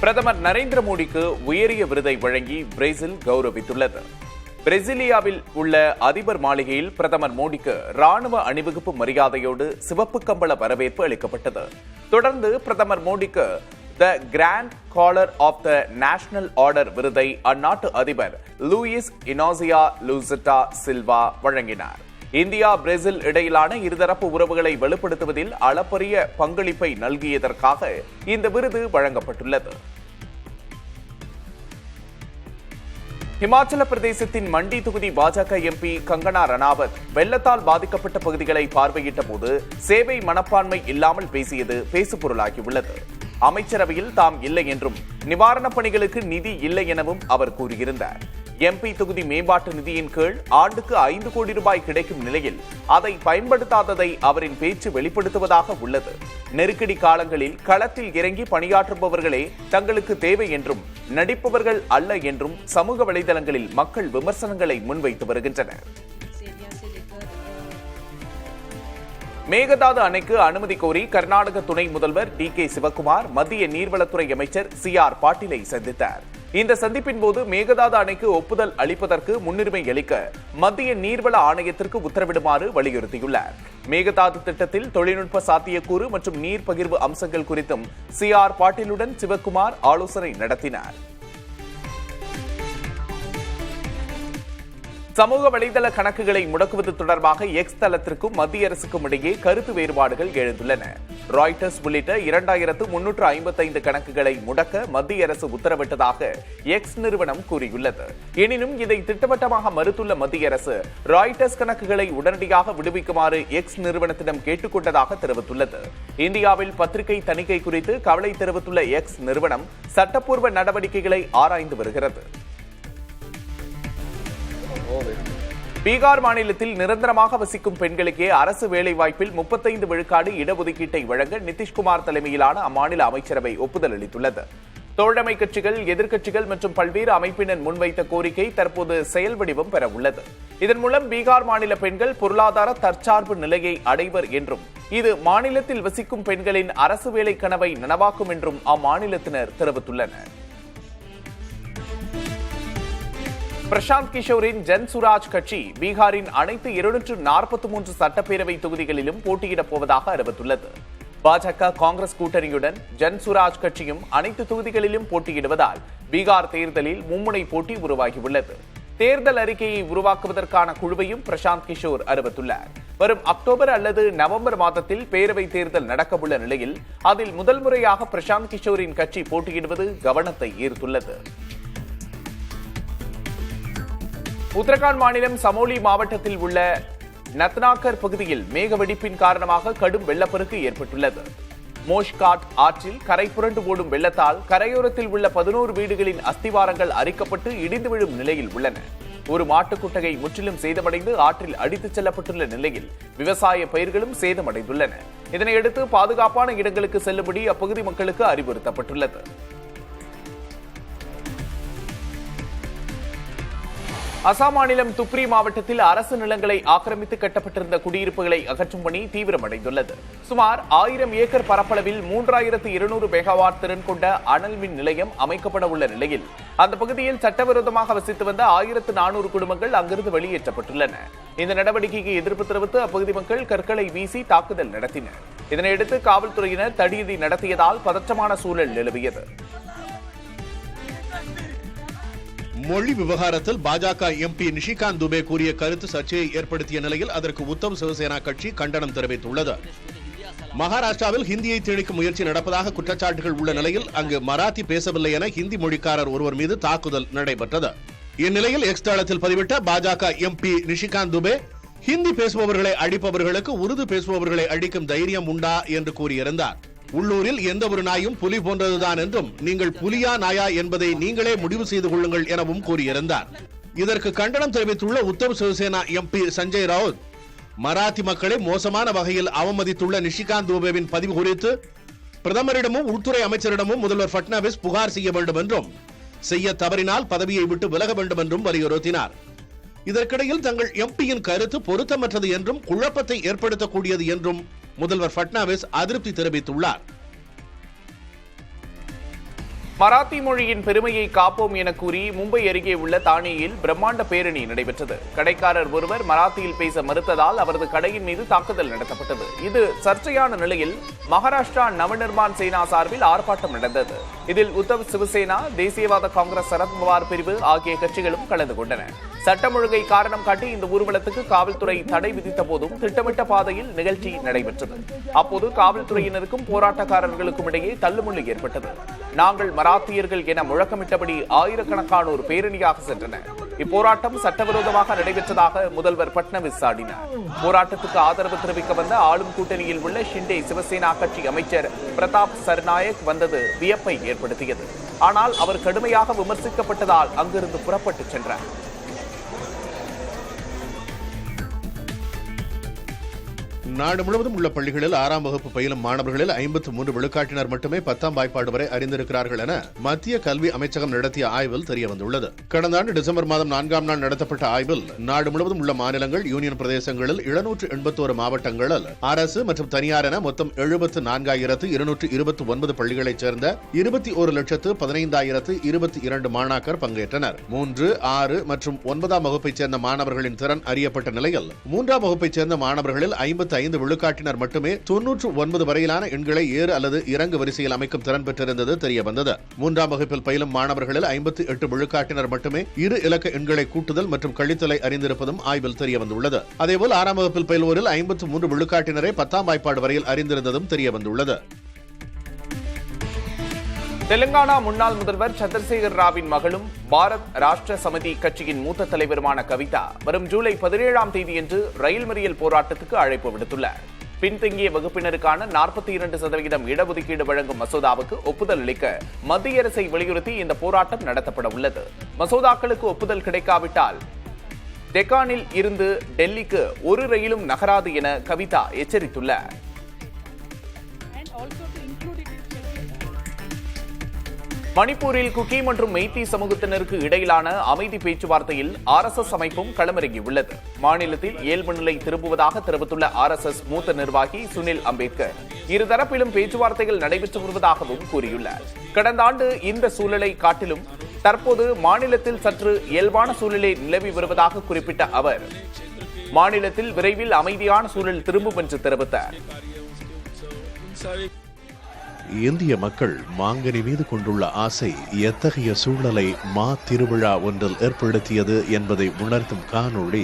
பிரதமர் நரேந்திர மோடிக்கு உயரிய விருதை வழங்கி பிரேசில் கௌரவித்துள்ளது. பிரேசிலியாவில் உள்ள அதிபர் மாளிகையில் பிரதமர் மோடிக்கு ராணுவ அணிவகுப்பு மரியாதையோடு சிவப்பு கம்பள வரவேற்பு அளிக்கப்பட்டது. தொடர்ந்து பிரதமர் மோடிக்கு the Grand Collar of the National Order விருதை அந்நாட்டு அதிபர் லூயிஸ் இனாசியா லூசிட்டா சில்வா வழங்கினார். இந்தியா பிரேசில் இடையிலான இருதரப்பு உறவுகளை வலுப்படுத்துவதில் அளப்பரிய பங்களிப்பை நல்கியதற்காக இந்த விருது வழங்கப்பட்டுள்ளது. இமாச்சல பிரதேசத்தின் மண்டி தொகுதி பாஜக எம்பி கங்கனா ரணாவத் வெள்ளத்தால் பாதிக்கப்பட்ட பகுதிகளை பார்வையிட்ட போது சேவை மனப்பான்மை இல்லாமல் பேசியது பேசுபொருளாகியுள்ளது. அமைச்சரவையில் தாம் இல்லை என்றும் நிவாரணப் பணிகளுக்கு நிதி இல்லை எனவும் அவர் கூறியிருந்தார். எம்பி தொகுதி மேம்பாட்டு நிதியின் கீழ் ஆண்டுக்கு 5 கோடி ரூபாய் கிடைக்கும் நிலையில் அதை பயன்படுத்தாததை அவரின் பேச்சு வெளிப்படுத்துவதாக உள்ளது. நெருக்கடி காலங்களில் களத்தில் இறங்கி பணியாற்றுபவர்களே தங்களுக்கு தேவை என்றும் நடிப்பவர்கள் அல்ல என்றும் சமூக வலைதளங்களில் மக்கள் விமர்சனங்களை முன்வைத்து வருகின்றனர். மேகதாது அணைக்கு அனுமதி கோரி கர்நாடக துணை முதல்வர் டி.கே. சிவக்குமார் மத்திய நீர்வளத்துறை அமைச்சர் சி.ஆர். பாட்டீலை சந்தித்தார். இந்த சந்திப்பின் போது மேகதாது அணைக்கு ஒப்புதல் அளிப்பதற்கு முன்னுரிமை அளிக்க மத்திய நீர்வள ஆணையத்திற்கு உத்தரவிடுமாறு வலியுறுத்தியுள்ளார். மேகதாது திட்டத்தில் தொழில்நுட்ப சாத்தியக்கூறு மற்றும் நீர் பகிர்வு அம்சங்கள் குறித்தும் சி.ஆர். பாட்டீலுடன் சிவக்குமார் ஆலோசனை நடத்தினார். சமூக வலைதள கணக்குகளை முடக்குவது தொடர்பாக எக்ஸ் தளத்திற்கும் மத்திய அரசுக்கும் இடையே கருத்து வேறுபாடுகள் எழுந்துள்ளன. ராய்டர்ஸ் உள்ளிட்ட 2355 கணக்குகளை முடக்க மத்திய அரசு உத்தரவிட்டதாக எக்ஸ் நிறுவனம் கூறியுள்ளது. எனினும் இதை திட்டவட்டமாக மறுத்துள்ள மத்திய அரசு ராய்டர்ஸ் கணக்குகளை உடனடியாக விடுவிக்குமாறு எக்ஸ் நிறுவனத்திடம் கேட்டுக்கொண்டதாக தெரிவித்துள்ளது. இந்தியாவில் பத்திரிகை தணிக்கை குறித்து கவலை தெரிவித்துள்ள எக்ஸ் நிறுவனம் சட்டப்பூர்வ நடவடிக்கைகளை ஆராய்ந்து வருகிறது. பீகார் மாநிலத்தில் நிரந்தரமாக வசிக்கும் பெண்களுக்கே அரசு வேலைவாய்ப்பில் 35 விழுக்காடு இடஒதுக்கீட்டை வழங்க நிதிஷ்குமார் தலைமையிலான அம்மாநில அமைச்சரவை ஒப்புதல் அளித்துள்ளது. தோழமை கட்சிகள், எதிர்க்கட்சிகள் மற்றும் பல்வேறு அமைப்பினர் முன்வைத்த கோரிக்கை தற்போது செயல் வடிவம் பெற உள்ளது. இதன் மூலம் பீகார் மாநில பெண்கள் பொருளாதார தற்சார்பு நிலையை அடைவர் என்றும் இது மாநிலத்தில் வசிக்கும் பெண்களின் அரசு வேலை கனவை நனவாக்கும் என்றும் அம்மாநிலத்தினர் தெரிவித்துள்ளனர். பிரசாந்த் கிஷோரின் ஜன்சுராஜ் கட்சி பீகாரின் அனைத்து 243 சட்டப்பேரவை தொகுதிகளிலும் போட்டியிடப் போவதாக அறிவித்துள்ளது. பாஜக காங்கிரஸ் கூட்டணியுடன் ஜன்சுராஜ் கட்சியும் அனைத்து தொகுதிகளிலும் போட்டியிடுவதால் பீகார் தேர்தலில் மும்முனை போட்டி உருவாகியுள்ளது. தேர்தல் அறிக்கையை உருவாக்குவதற்கான குழுவையும் பிரசாந்த் கிஷோர் அறிவித்துள்ளார். வரும் அக்டோபர் அல்லது நவம்பர் மாதத்தில் பேரவை தேர்தல் நடக்கவுள்ள நிலையில் அதில் முதல் முறையாக பிரசாந்த் கிஷோரின் கட்சி போட்டியிடுவது கவனத்தை ஈர்த்துள்ளது. உத்தரகாண்ட் மாநிலம் சமோலி மாவட்டத்தில் உள்ள நத்னாகர் பகுதியில் மேகவெடிப்பின் காரணமாக கடும் வெள்ளப்பெருக்கு ஏற்பட்டுள்ளது. மோஷ்காட் ஆற்றில் கரை புரண்டு ஓடும் வெள்ளத்தால் கரையோரத்தில் உள்ள 11 வீடுகளின் அஸ்திவாரங்கள் அரிக்கப்பட்டு இடிந்து விழும் நிலையில் உள்ளன. ஒரு மாட்டுக்குட்டகை முற்றிலும் சேதமடைந்து ஆற்றில் அடித்துச் செல்லப்பட்டுள்ள நிலையில் விவசாய பயிர்களும் சேதமடைந்துள்ளன. இதனையடுத்து பாதுகாப்பான இடங்களுக்கு செல்லும்படி அப்பகுதி மக்களுக்கு அறிவுறுத்தப்பட்டுள்ளது. அசாம் மாநிலம் துப்ரி மாவட்டத்தில் அரசு நிலங்களை ஆக்கிரமித்து கட்டப்பட்டிருந்த குடியிருப்புகளை அகற்றும் பணி தீவிரமடைந்துள்ளது. சுமார் 1000 ஏக்கர் பரப்பளவில் 3200 மெகாவாட் திறன் கொண்ட அனல் மின் நிலையம் அமைக்கப்பட உள்ள நிலையில் அந்த பகுதியில் சட்டவிரோதமாக வசித்து வந்த 1400 குடும்பங்கள் அங்கிருந்து வெளியேற்றப்பட்டுள்ளன. இந்த நடவடிக்கைக்கு எதிர்ப்பு தெரிவித்து அப்பகுதி மக்கள் கற்களை வீசி தாக்குதல் நடத்தினர். இதனையடுத்து காவல்துறையினர் தடியடி நடத்தியதால் பதற்றமான சூழல் நிலவியது. மொழி விவகாரத்தில் பாஜக எம்பி நிஷிகாந்த் துபே கூறிய கருத்து சர்ச்சையை ஏற்படுத்திய நிலையில் அதற்கு உத்தவ் சிவசேனா கட்சி கண்டனம் தெரிவித்துள்ளது. மகாராஷ்டிராவில் ஹிந்தியை திணிக்கும் முயற்சி நடப்பதாக குற்றச்சாட்டுகள் உள்ள நிலையில் அங்கு மராத்தி பேசவில்லை என ஹிந்தி மொழிக்காரர் ஒருவர் மீது தாக்குதல் நடைபெற்றது. இந்நிலையில் எக்ஸ் தளத்தில் பதிவிட்ட பாஜக எம்பி நிஷிகாந்த் துபே ஹிந்தி பேசுபவர்களை அடிப்பவர்களுக்கு உருது பேசுபவர்களை அடிக்கும் தைரியம் உண்டா என்று கூறியிருந்தார். உள்ளூரில் எந்த ஒரு நாயும் புலி போன்றதுதான் என்றும் நீங்கள் புலியா நாயா என்பதை நீங்களே முடிவு செய்து கொள்ளுங்கள் எனவும் கூறியிருந்தார். இதற்கு கண்டனம் தெரிவித்துள்ள உத்தவ் சிவசேனா எம்பி சஞ்சய் ராவுத் மராத்தி மக்களை மோசமான வகையில் அவமதித்துள்ள நிஷிகாந்த் துபேவின் பதிவு குறித்து பிரதமரிடமும் உள்துறை அமைச்சரிடமும் முதல்வர் பட்னாவிஸ் புகார் செய்ய வேண்டும் என்றும் செய்ய தவறினால் பதவியை விட்டு விலக வேண்டும் என்றும் வலியுறுத்தினார். இதற்கிடையில் தங்கள் எம்பியின் கருத்து பொருத்தமற்றது என்றும் குழப்பத்தை ஏற்படுத்தக்கூடியது என்றும் முதல்வர் பட்னாவிஸ் அதிருப்தி தெரிவித்துள்ளார். மராத்தி மொழியின் பெருமையை காப்போம் என கூறி மும்பை அருகே உள்ள தானேயில் பிரம்மாண்ட பேரணி நடைபெற்றது. கடைக்காரர் ஒருவர் மராத்தியில் பேச மறுத்ததால் அவரது கடையின் மீது தாக்குதல் நடத்தப்பட்டது. இது சர்ச்சையான நிலையில் மகாராஷ்டிரா நவநிர்மாண் சேனா சார்பில் ஆர்ப்பாட்டம் நடந்தது. இதில் உத்தவ் சிவசேனா, தேசியவாத காங்கிரஸ், சரத்பவார் பிரிவு ஆகிய கட்சிகளும் கலந்து கொண்டன. சட்டம் ஒழுங்கை காரணம் காட்டி இந்த ஊர்வலத்துக்கு காவல்துறை தடை விதித்த போதும் திட்டமிட்ட பாதையில் நிகழ்ச்சி நடைபெற்றது. அப்போது காவல்துறையினருக்கும் போராட்டக்காரர்களுக்கும் இடையே தள்ளுமுள்ளு ஏற்பட்டது. நாங்கள் மராத்தியர்கள் என முழக்கமிட்டபடி ஆயிரக்கணக்கானோர் பேரணியாக சென்றனர். இப்போராட்டம் சட்டவிரோதமாக நடைபெற்றதாக முதல்வர் பட்னவிஸ் சாடினார். போராட்டத்துக்கு ஆதரவு தெரிவிக்க வந்த ஆளும் கூட்டணியில் உள்ள ஷிண்டே சிவசேனா கட்சி அமைச்சர் பிரதாப் சர்நாயக் வந்தது வியப்பை ஏற்படுத்தியது. ஆனால் அவர் கடுமையாக விமர்சிக்கப்பட்டதால் அங்கிருந்து புறப்பட்டு சென்றார். நாடு முழுவதும் உள்ள பள்ளிகளில் 6ஆம் வகுப்பு பயிலும் மாணவர்களில் 53 விழுக்காட்டினர் மட்டுமே 10ஆம் வாய்ப்பாடு வரை அறிந்திருக்கிறார்கள் என மத்திய கல்வி அமைச்சகம் நடத்திய ஆய்வில் தெரியவந்துள்ளது. கடந்த ஆண்டு டிசம்பர் மாதம் 4ஆம் நாள் நடத்தப்பட்ட ஆய்வில் நாடு முழுவதும் உள்ள மாநிலங்கள், யூனியன் பிரதேசங்களில் 781 மாவட்டங்களில் அரசு மற்றும் தனியார் என மொத்தம் 74,229 பள்ளிகளைச் சேர்ந்த 21,15,022 மாணாக்கர் பங்கேற்றனர். 3, 6 மற்றும் 9ஆம் வகுப்பைச் சேர்ந்த மாணவர்களின் திறன் அறியப்பட்ட நிலையில் 3ஆம் வகுப்பைச் சேர்ந்த மாணவர்களில் 55 விழுக்காட்டினர் மட்டுமே 99 வரையிலான எண்களை ஏறு அல்லது இறங்கு வரிசையில் அமைக்கும் திறன் பெற்றிருந்தது தெரியவந்தது. 3ஆம் வகுப்பில் பயிலும் மாணவர்களில் 58 விழுக்காட்டினர் மட்டுமே இரு இலக்க எண்களை கூட்டுதல் மற்றும் கழித்தலை அறிந்திருப்பதும் ஆய்வில் தெரியவந்துள்ளது. அதேபோல் 6ஆம் வகுப்பில் பயிலுவோரில் 53 விழுக்காட்டினரை 10ஆம் வாய்ப்பாடு வரையில் அறிந்திருந்ததும் தெரியவந்துள்ளது. தெலுங்கானா முன்னாள் முதல்வர் சந்திரசேகர் ராவின் மகளும் பாரத் ராஷ்டிர சமிதி கட்சியின் மூத்த தலைவருமான கவிதா வரும் ஜூலை 17ஆம் தேதியன்று ரயில் மறியல் போராட்டத்துக்கு அழைப்பு விடுத்துள்ளார். பின்தங்கிய வகுப்பினருக்கான 42% இடஒதுக்கீடு வழங்கும் மசோதாவுக்கு ஒப்புதல் அளிக்க மத்திய அரசை வலியுறுத்தி இந்த போராட்டம் நடத்தப்பட உள்ளது. மசோதாக்களுக்கு ஒப்புதல் கிடைக்காவிட்டால் டெக்கானில் இருந்து டெல்லிக்கு ஒரு ரயிலும் நகராது என கவிதா எச்சரித்துள்ளார். மணிப்பூரில் குக்கி மற்றும் மெய்தி சமூகத்தினருக்கு இடையிலான அமைதி பேச்சுவார்த்தையில் RSS அமைப்பும் களமிறங்கியுள்ளது. மாநிலத்தில் இயல்பு நிலை திரும்புவதாக தெரிவித்துள்ள RSS மூத்த நிர்வாகி சுனில் அம்பேத்கர் இருதரப்பிலும் பேச்சுவார்த்தைகள் நடைபெற்று வருவதாகவும் கூறியுள்ளார். கடந்த ஆண்டு இந்த சூழலை காட்டிலும் தற்போது மாநிலத்தில் சற்று இயல்பான சூழலே நிலவி வருவதாக குறிப்பிட்ட அவர் மாநிலத்தில் விரைவில் அமைதியான சூழல் திரும்பும் என்று தெரிவித்தார். இந்திய மக்கள் மாங்கனி மீது கொண்டுள்ள ஆசை எத்தகைய சூழலை திருவிழா ஒன்றில் ஏற்படுத்தியது என்பதை உணர்த்தும் காணொளி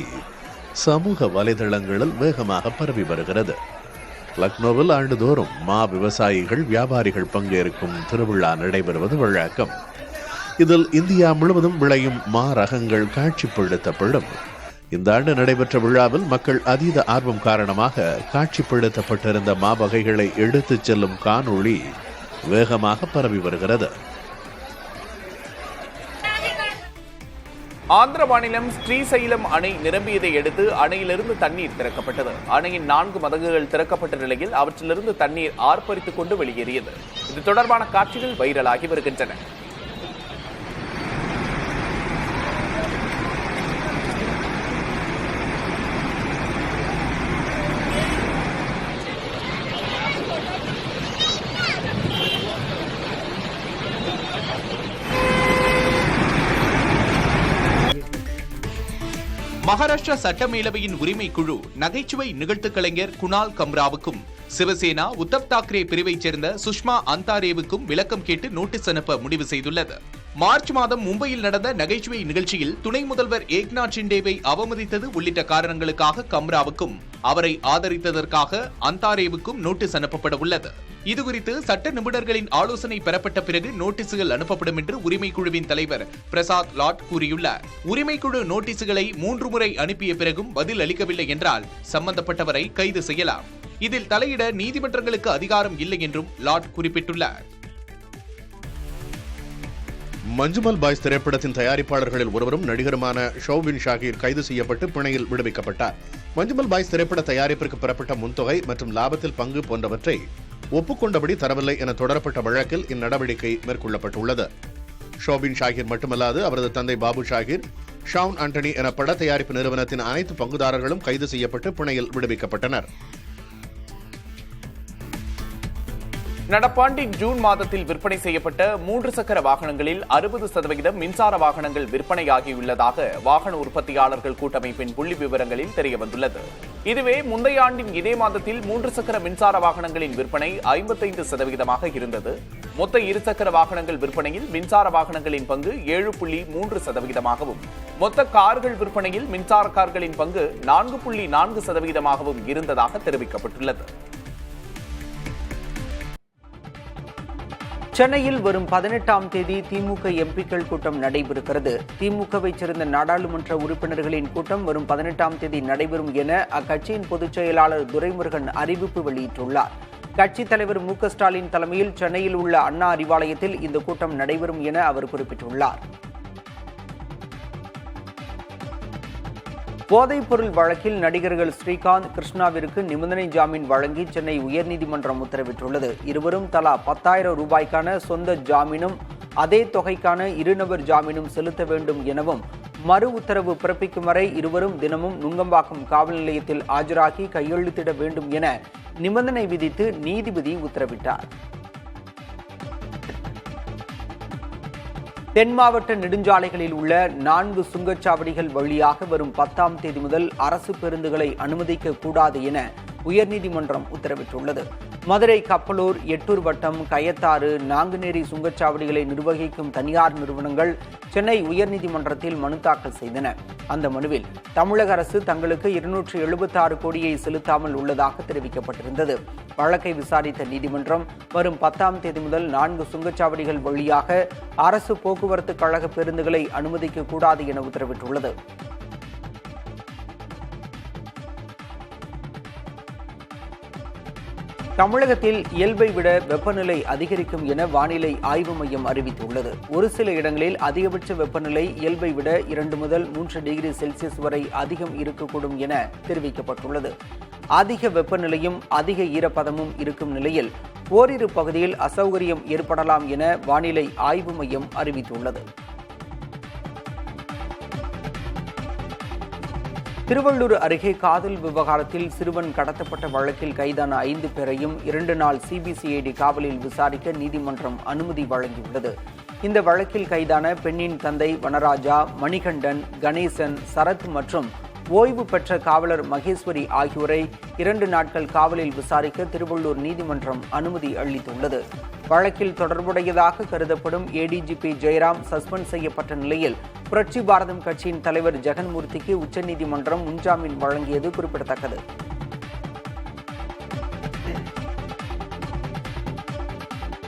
சமூக வலைதளங்களில் வேகமாக பரவி வருகிறது. லக்னோவில் ஆண்டுதோறும் விவசாயிகள், வியாபாரிகள் பங்கேற்கும் திருவிழா நடைபெறுவது வழக்கம். இதில் இந்தியா முழுவதும் விளையும் ரகங்கள் காட்சிப்படுத்தப்படும். இந்த ஆண்டு நடைபெற்ற விழாவில் மக்கள் அதீத ஆர்வம் காரணமாக காட்சிப்படுத்தப்பட்டிருந்த வகைகளை எடுத்துச் செல்லும் காணொளி வேகமாக பரவி வருகிறது. ஆந்திர மாநிலம் ஸ்ரீசைலம் அணை நிரம்பியதை அடுத்து அணையிலிருந்து தண்ணீர் திறக்கப்பட்டது. அணையின் 4 மதகுகள் திறக்கப்பட்ட நிலையில் அவற்றிலிருந்து தண்ணீர் ஆர்ப்பரித்துக் கொண்டு வெளியேறியது. இது தொடர்பான காட்சிகள் வைரலாகி வருகின்றன. மகாராஷ்டிரா சட்டமேலவையின் உரிமை குழு நகைச்சுவை நிகழ்த்து கலைஞர் குணால் கம்ராவுக்கும் சிவசேனா உத்தவ் தாக்கரே பிரிவைச் சேர்ந்த சுஷ்மா அந்தாரேவுக்கும் விளக்கம் கேட்டு நோட்டீஸ் அனுப்ப முடிவு செய்துள்ளது. மார்ச் மாதம் மும்பையில் நடந்த நகைச்சுவை நிகழ்ச்சியில் துணை முதல்வர் ஏக்நாத் ஷிண்டேவை அவமதித்தது உள்ளிட்ட காரணங்களுக்காக கம்ராவுக்கும் அவரை ஆதரித்ததற்காக அந்தாரேவுக்கும் நோட்டீஸ் அனுப்பப்பட உள்ளது. இதுகுறித்து சட்ட நிபுணர்களின் ஆலோசனை பெறப்பட்ட பிறகு நோட்டீசுகள் அனுப்பப்படும் என்று உரிமைக்குழுவின் தலைவர் பிரசாத் லாட் கூறியுள்ளார். உரிமைக்குழு நோட்டீசுகளை 3 முறை அனுப்பிய பிறகும் பதில் அளிக்கவில்லை என்றால் சம்பந்தப்பட்டவரை கைது செய்யலாம். இதில் தலையிட நீதிமன்றங்களுக்கு அதிகாரம் இல்லை என்றும் லாட் குறிப்பிட்டுள்ளார். மஞ்சுமல் பாய்ஸ் திரைப்படத்தின் தயாரிப்பாளர்களில் ஒருவரும் நடிகருமான ஷோபின் ஷாகிர் கைது செய்யப்பட்டு பிணையில் விடுவிக்கப்பட்டார். மஞ்சுமல் பாய்ஸ் திரைப்பட தயாரிப்பிற்கு பெறப்பட்ட முன்தொகை மற்றும் லாபத்தில் பங்கு போன்றவற்றை ஒப்புக்கொண்டபடி தரவில்லை என தொடரப்பட்ட வழக்கில் இந்நடவடிக்கை மேற்கொள்ளப்பட்டுள்ளது. ஷோபின் ஷாகிர் மட்டுமல்லாது அவரது தந்தை பாபு ஷாகிர், ஷவுன் ஆண்டனி என பட தயாரிப்பு நிறுவனத்தின் அனைத்து பங்குதாரர்களும் கைது செய்யப்பட்டு பிணையில் விடுவிக்கப்பட்டனர். நடப்பாண்டின் ஜூன் மாதத்தில் விற்பனை செய்யப்பட்ட 3 சக்கர வாகனங்களில் 60% மின்சார வாகனங்கள் விற்பனையாகியுள்ளதாக வாகன உற்பத்தியாளர்கள் கூட்டமைப்பின் புள்ளி விவரங்களில் தெரியவந்துள்ளது. இதுவே முந்தைய ஆண்டின் இதே மாதத்தில் 3 சக்கர மின்சார வாகனங்களின் விற்பனை 55% இருந்தது. மொத்த இருசக்கர வாகனங்கள் விற்பனையில் மின்சார வாகனங்களின் பங்கு 7.3%, மொத்த கார்கள் விற்பனையில் மின்சார கார்களின் பங்கு 4.4% இருந்ததாக தெரிவிக்கப்பட்டுள்ளது. சென்னையில் வரும் 18ஆம் தேதி திமுக எம்பிக்கள் கூட்டம் நடைபெறுகிறது. திமுகவை சேர்ந்த நாடாளுமன்ற உறுப்பினர்களின் கூட்டம் வரும் 18ஆம் தேதி நடைபெறும் என அக்கட்சியின் பொதுச் செயலாளர் துரைமுருகன் அறிவிப்பு வெளியிட்டுள்ளார். கட்சித் தலைவர் மு.க.ஸ்டாலின் தலைமையில் சென்னையில் உள்ள அண்ணா அறிவாலயத்தில் இந்த கூட்டம் நடைபெறும் என அவர் குறிப்பிட்டுள்ளார். போதைப்பொருள் வழக்கில் நடிகர்கள் ஸ்ரீகாந்த், கிருஷ்ணாவிற்கு நிபந்தனை ஜாமீன் வழங்கி சென்னை உயர்நீதிமன்றம் உத்தரவிட்டுள்ளது. இருவரும் தலா 10,000 ரூபாய்க்கான சொந்த ஜாமீனும் அதே தொகைக்கான இருநபர் ஜாமீனும் செலுத்த வேண்டும் எனவும், மறு உத்தரவு பிறப்பிக்கும் வரை இருவரும் தினமும் நுங்கம்பாக்கம் காவல் நிலையத்தில் ஆஜராகி கையெழுத்திட வேண்டும் என நிபந்தனை விதித்து நீதிபதி உத்தரவிட்டார். தென் மாவட்ட நெடுஞ்சாலைகளில் உள்ள 4 சுங்கச்சாவடிகள் வழியாக வரும் 10ஆம் தேதி முதல் அரசு பேருந்துகளை அனுமதிக்க கூடாது என உயர்நீதிமன்றம் உத்தரவிட்டுள்ளது. மதுரை, கப்பலூர், எட்டூர் வட்டம், கயத்தாறு, நாங்குநேரி சுங்கச்சாவடிகளை நிர்வகிக்கும் தனியார் நிறுவனங்கள் சென்னை உயர்நீதிமன்றத்தில் மனு தாக்கல் செய்தன. அந்த மனுவில் தமிழக அரசு தங்களுக்கு 276 கோடியை செலுத்தாமல் உள்ளதாக தெரிவிக்கப்பட்டிருந்தது. வழக்கை விசாரித்த நீதிமன்றம் வரும் 10ஆம் தேதி முதல் 4 சுங்கச்சாவடிகள் வழியாக அரசு போக்குவரத்து கழக பேருந்துகளை அனுமதிக்க கூடாது என உத்தரவிட்டுள்ளது. தமிழகத்தில் இயல்பை விட வெப்பநிலை அதிகரிக்கும் என வானிலை ஆய்வு மையம் அறிவித்துள்ளது. ஒரு சில இடங்களில் அதிகபட்ச வெப்பநிலை இயல்பை விட 2 முதல் 3 டிகிரி செல்சியஸ் வரை அதிகம் இருக்கக்கூடும் என தெரிவிக்கப்பட்டுள்ளது. அதிக வெப்பநிலையும் அதிக ஈரப்பதமும் இருக்கும் நிலையில் ஓரிரு பகுதியில் அசௌகரியம் ஏற்படலாம் என வானிலை ஆய்வு மையம் அறிவித்துள்ளது. திருவள்ளூர் அருகே காதல் விவகாரத்தில் சிறுவன் கடத்தப்பட்ட வழக்கில் கைதான 5 பேரையும் 2 நாள் சிபிசிஐடி காவலில் விசாரிக்க நீதிமன்றம் அனுமதி வழங்கியுள்ளது. இந்த வழக்கில் கைதான பெண்ணின் தந்தை வனராஜா, மணிகண்டன், கணேசன், சரத் மற்றும் ஓய்வு பெற்ற காவலர் மகேஸ்வரி ஆகியோரை 2 நாட்கள் காவலில் விசாரிக்க திருவள்ளூர் நீதிமன்றம் அனுமதி அளித்துள்ளது. வழக்கில் தொடர்புடையதாக கருதப்படும் ஏடிஜிபி ஜெயராம் சஸ்பெண்ட் செய்யப்பட்ட நிலையில் புரட்சி பாரதம் கட்சியின் தலைவர் ஜெகன்மூர்த்திக்கு உச்சநீதிமன்றம் முன்ஜாமீன் வழங்கியது குறிப்பிடத்தக்கது.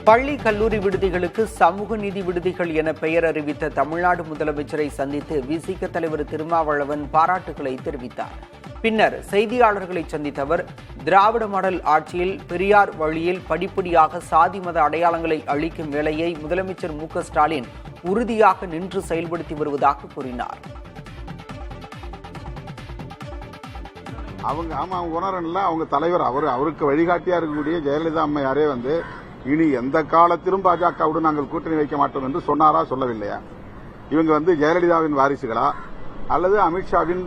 பள்ளி கல்லூரி விடுதிகளுக்கு சமூக நீதி விடுதிகள் என பெயர் அறிவித்த தமிழ்நாடு முதலமைச்சரை சந்தித்து விசிக தலைவர் திருமாவளவன் பாராட்டுகளை தெரிவித்தார். பின்னர் செய்தியாளர்களை சந்தித்த அவர், திராவிட மாடல் ஆட்சியில் பெரியார் வழியில் படிப்படியாக சாதி மத அடையாளங்களை அளிக்கும் வேலையை முதலமைச்சர் மு.க.ஸ்டாலின் உறுதியாக நின்று செயல்படுத்தி வருவதாக கூறினார். அவங்க உணரல, அவங்க தலைவர் அவருக்கு வழிகாட்டியா இருக்கக்கூடிய ஜெயலலிதா அம்மையாரே இனி எந்த காலத்திலும் பாஜகவுடன் நாங்கள் கூட்டணி வைக்க மாட்டோம் என்று சொன்னாரா, சொல்லவில்லையா? இவங்க ஜெயலலிதாவின் வாரிசுகளா அல்லது அமித்ஷாவின்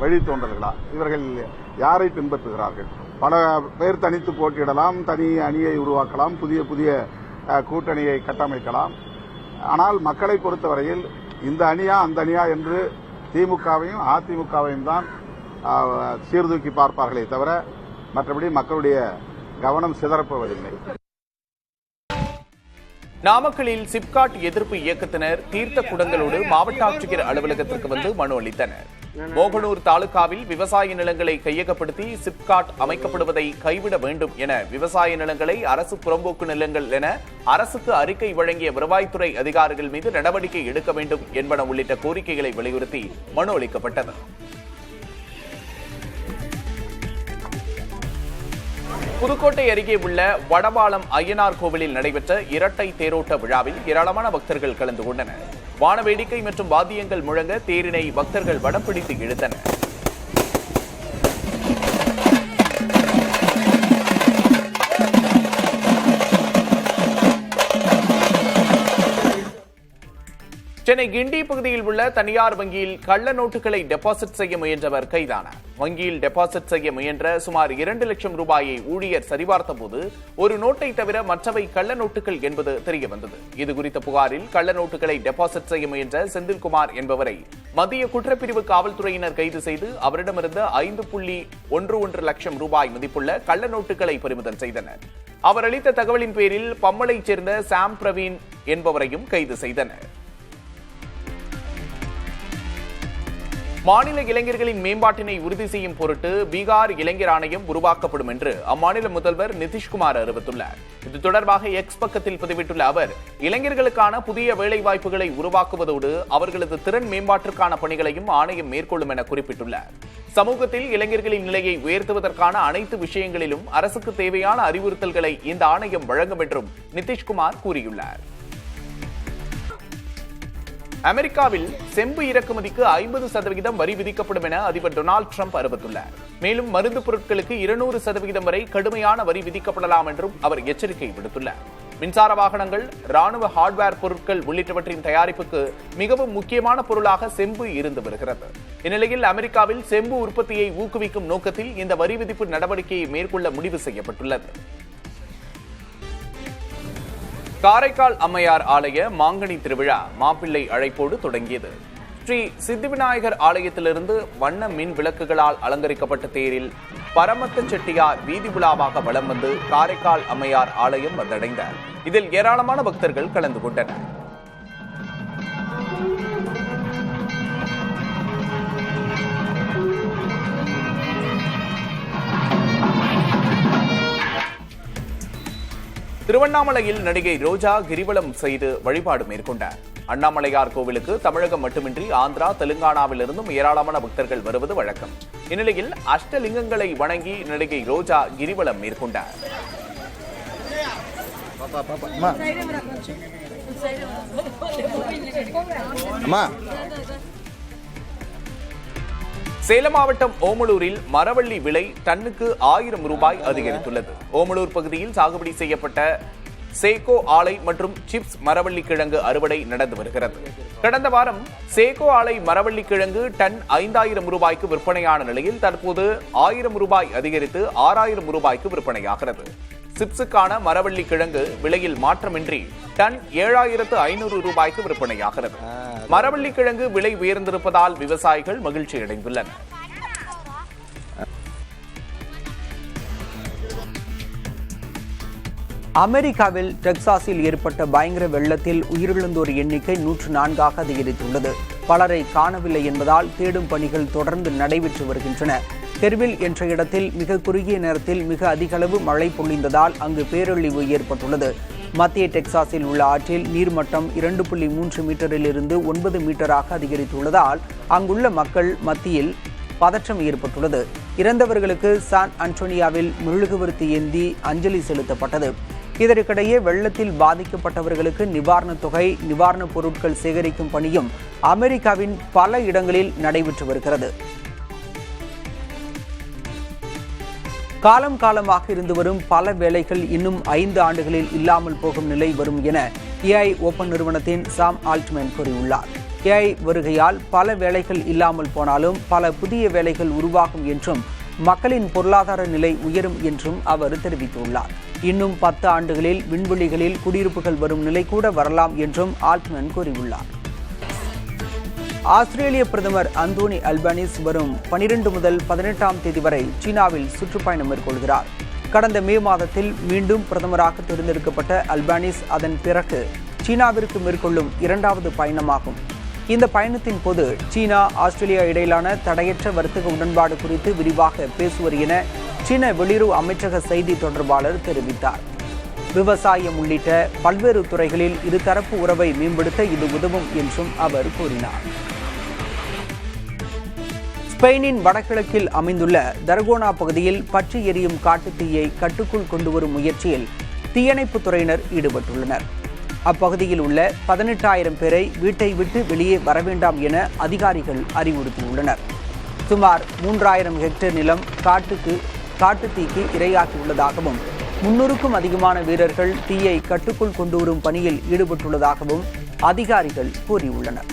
வழித்தோன்றல்களா? இவர்கள் யாரை பின்பற்றுகிறார்கள்? பல பேர் தனித்து போட்டியிடலாம், தனி அணியை உருவாக்கலாம், புதிய புதிய கூட்டணியை கட்டமைக்கலாம். ஆனால் மக்களை பொறுத்தவரையில் இந்த அணியா அந்த அணியா என்று திமுகவையும் அதிமுகவையும் தான் சீர்தூக்கி பார்ப்பார்களே தவிர மற்றபடி மக்களுடைய கவனம் சிதறப்போவதில்லை. நாமக்கலில் சிப்காட் எதிர்ப்பு இயக்கத்தினர் தீர்த்த குடங்களோடு மாவட்ட ஆட்சியர் அலுவலகத்திற்கு வந்து மனு அளித்தனர். மோகனூர் தாலுகாவில் விவசாய நிலங்களை கையகப்படுத்தி சிப்காட் அமைக்கப்படுவதை கைவிட வேண்டும் என, விவசாய நிலங்களை அரசு புறம்போக்கு நிலங்கள் என அரசுக்கு அறிக்கை வழங்கிய வருவாய்த்துறை அதிகாரிகள் மீது நடவடிக்கை எடுக்க வேண்டும் என்பன உள்ளிட்ட கோரிக்கைகளை வலியுறுத்தி மனு அளிக்கப்பட்டது. புதுக்கோட்டை அருகே உள்ள வடபாலம் ஐயனார் கோவிலில் நடைபெற்ற இரட்டை தேரோட்ட விழாவில் ஏராளமான பக்தர்கள் கலந்து கொண்டனர். வானவேடிக்கை மற்றும் வாத்தியங்கள் முழங்க தேரினை பக்தர்கள் வடம் பிடித்து இழுத்தனர். சென்னை கிண்டி பகுதியில் உள்ள தனியார் வங்கியில் கள்ள நோட்டுகளை டெபாசிட் செய்ய முயன்றவர் கைதானார். வங்கியில் டெபாசிட் செய்ய முயன்ற சுமார் 2 லட்சம் ரூபாயை ஊழியர் சரிபார்த்த போது ஒரு நோட்டை தவிர மற்றவை கள்ள நோட்டுகள் என்பது தெரியவந்தது. இதுகுறித்த புகாரில் கள்ள நோட்டுகளை டெபாசிட் செய்ய முயன்ற செந்தில்குமார் என்பவரை மத்திய குற்றப்பிரிவு காவல்துறையினர் கைது செய்து அவரிடமிருந்து 5.11 லட்சம் ரூபாய் மதிப்புள்ள கள்ள நோட்டுகளை பறிமுதல் செய்தனர். அவர் அளித்த தகவலின் பேரில் பம்மலைச் சேர்ந்த சாம் பிரவீன் என்பவரையும் கைது செய்தனர். மாநில இளைஞர்களின் மேம்பாட்டினை உறுதி செய்யும் பொருட்டு பீகார் இளைஞர் ஆணையம் உருவாக்கப்படும் என்று அம்மாநில முதல்வர் நிதிஷ்குமார் அறிவித்துள்ளார். இது தொடர்பாக எக்ஸ் பக்கத்தில் பதிவிட்டுள்ள அவர், இளைஞர்களுக்கான புதிய வேலைவாய்ப்புகளை உருவாக்குவதோடு அவர்களது திறன் மேம்பாட்டிற்கான பணிகளையும் ஆணையம் மேற்கொள்ளும் என குறிப்பிட்டுள்ளார். சமூகத்தில் இளைஞர்களின் நிலையை உயர்த்துவதற்கான அனைத்து விஷயங்களிலும் அரசுக்கு தேவையான அறிவுறுத்தல்களை இந்த ஆணையம் வழங்கும் என்றும் நிதிஷ்குமார் கூறியுள்ளார். அமெரிக்காவில் செம்பு இறக்குமதிக்கு 50% வரி விதிக்கப்படும் என அதிபர் டொனால்டு டிரம்ப் அறிவித்துள்ளார். மேலும் மருந்து பொருட்களுக்கு 200% வரை கடுமையான வரி விதிக்கப்படலாம் என்றும் அவர் எச்சரிக்கை விடுத்துள்ளார். மின்சார வாகனங்கள், ராணுவ ஹார்ட்வேர் பொருட்கள் உள்ளிட்டவற்றின் தயாரிப்புக்கு மிகவும் முக்கியமான பொருளாக செம்பு இருந்து வருகிறது. இந்நிலையில் அமெரிக்காவில் செம்பு உற்பத்தியை ஊக்குவிக்கும் நோக்கத்தில் இந்த வரி விதிப்பு நடவடிக்கையை மேற்கொள்ள முடிவு செய்யப்பட்டுள்ளது. காரைக்கால் அம்மையார் ஆலய மாங்கனி திருவிழா மாப்பிள்ளை அழைப்போடு தொடங்கியது. ஸ்ரீ சித்திவிநாயகர் ஆலயத்திலிருந்து வண்ண மின் விளக்குகளால் அலங்கரிக்கப்பட்ட தேரில் பரமத்த செட்டியார் வீதி உலாவாக வலம் வந்து காரைக்கால் அம்மையார் ஆலயம் வந்தடைந்தார். இதில் ஏராளமான பக்தர்கள் கலந்து கொண்டனர். திருவண்ணாமலையில் நடிகை ரோஜா கிரிவலம் செய்து வழிபாடு மேற்கொண்டார். அண்ணாமலையார் கோவிலுக்கு தமிழகம் மட்டுமின்றி ஆந்திரா, தெலுங்கானாவிலிருந்தும் ஏராளமான பக்தர்கள் வருவது வழக்கம். இந்நிலையில் அஷ்டலிங்கங்களை வணங்கி நடிகை ரோஜா கிரிவலம் மேற்கொண்டார். சேலம் மாவட்டம் ஓமலூரில் மரவள்ளி விலை டன்னுக்கு 1000 ரூபாய் அதிகரித்துள்ளது. ஓமலூர் பகுதியில் சாகுபடி செய்யப்பட்ட சேகோ ஆலை மற்றும் சிப்ஸ் மரவள்ளி கிழங்கு அறுவடை நடந்து வருகிறது. கடந்த வாரம் சேகோ ஆலை மரவள்ளி கிழங்கு டன் 5000 ரூபாய்க்கு விற்பனையான நிலையில் தற்போது 1000 ரூபாய் அதிகரித்து 6000 ரூபாய்க்கு விற்பனையாகிறது. சிப்ஸுக்கான மரவள்ளி கிழங்கு விலையில் மாற்றமின்றி டன் 7500 ரூபாய்க்கு விற்பனையாகிறது. மரவள்ளி கிழங்கு விலை உயர்ந்திருப்பதால் விவசாயிகள் மகிழ்ச்சி அடைந்துள்ளனர். அமெரிக்காவில் டெக்சாஸில் ஏற்பட்ட பயங்கர வெள்ளத்தில் உயிரிழந்தோர் எண்ணிக்கை 104ஆக அதிகரித்துள்ளது. பலரை காணவில்லை என்பதால் தேடும் பணிகள் தொடர்ந்து நடைபெற்று வருகின்றன. கெர்வில் என்ற இடத்தில் மிக குறுகிய நேரத்தில் மிக அதிக அளவு மழை பொழிந்ததால் அங்கு பேரழிவு ஏற்பட்டுள்ளது. மத்திய டெக்சாஸில் உள்ள ஆற்றில் நீர்மட்டம் 2.3 மீட்டரிலிருந்து 9 மீட்டராக அதிகரித்துள்ளதால் அங்குள்ள மக்கள் மத்தியில் பதற்றம் ஏற்பட்டுள்ளது. இறந்தவர்களுக்கு சான் அன்டோனியாவில் மெழுகுவர்த்தி ஏந்தி அஞ்சலி செலுத்தப்பட்டது. இதற்கிடையே வெள்ளத்தில் பாதிக்கப்பட்டவர்களுக்கு நிவாரணத் தொகை, நிவாரணப் பொருட்கள் சேகரிக்கும் பணியும் அமெரிக்காவின் பல இடங்களில் நடைபெற்று வருகிறது. காலம் காலமாக இருந்து வரும் பல வேலைகள் இன்னும் 5 ஆண்டுகளில் இல்லாமல் போகும் நிலை வரும் என ஏஐ ஓபன் நிறுவனத்தின் சாம் ஆல்ட்மேன் கூறியுள்ளார். ஏஐ வருகையால் பல வேலைகள் இல்லாமல் போனாலும் பல புதிய வேலைகள் உருவாகும் என்றும் மக்களின் பொருளாதார நிலை உயரும் என்றும் அவர் தெரிவித்துள்ளார். இன்னும் 10 ஆண்டுகளில் விண்வெளிகளில் குடியிருப்புகள் வரும் நிலை கூட வரலாம் என்றும் ஆல்ட்மேன் கூறியுள்ளார். ஆஸ்திரேலிய பிரதமர் அந்தோனி அல்பானிஸ் வரும் 12 முதல் 18ஆம் தேதி வரை சீனாவில் சுற்றுப்பயணம் மேற்கொள்கிறார். கடந்த மே மாதத்தில் மீண்டும் பிரதமராக தேர்ந்தெடுக்கப்பட்ட அல்பானிஸ் அதன் பிறகு சீனாவிற்கு மேற்கொள்ளும் 2வது பயணமாகும். இந்த பயணத்தின் போது சீனா, ஆஸ்திரேலியா இடையிலான தடையற்ற வர்த்தக உடன்பாடு குறித்து விரிவாக பேசுவர் என சீன வெளியுறவு அமைச்சக செய்தி தொடர்பாளர் தெரிவித்தார். விவசாயம் உள்ளிட்ட பல்வேறு துறைகளில் இருதரப்பு உறவை மேம்படுத்த இது உதவும் என்றும் அவர் கூறினார். ஸ்பெயினின் வடகிழக்கில் அமைந்துள்ள தர்கோனா பகுதியில் பற்றி எரியும் காட்டுத்தீயை கட்டுக்குள் கொண்டுவரும் முயற்சியில் தீயணைப்புத் துறையினர் ஈடுபட்டுள்ளனர். அப்பகுதியில் உள்ள 18,000 பேரை வீட்டை விட்டு வெளியே வரவேண்டாம் என அதிகாரிகள் அறிவுறுத்தியுள்ளனர். சுமார் 3000 ஹெக்டேர் நிலம் காட்டுத்தீக்கு இரையாகியுள்ளதாகவும் 300க்கும் அதிகமான வீரர்கள் தீயை கட்டுக்குள் கொண்டுவரும் பணியில் ஈடுபட்டுள்ளதாகவும் அதிகாரிகள் கூறியுள்ளனர்.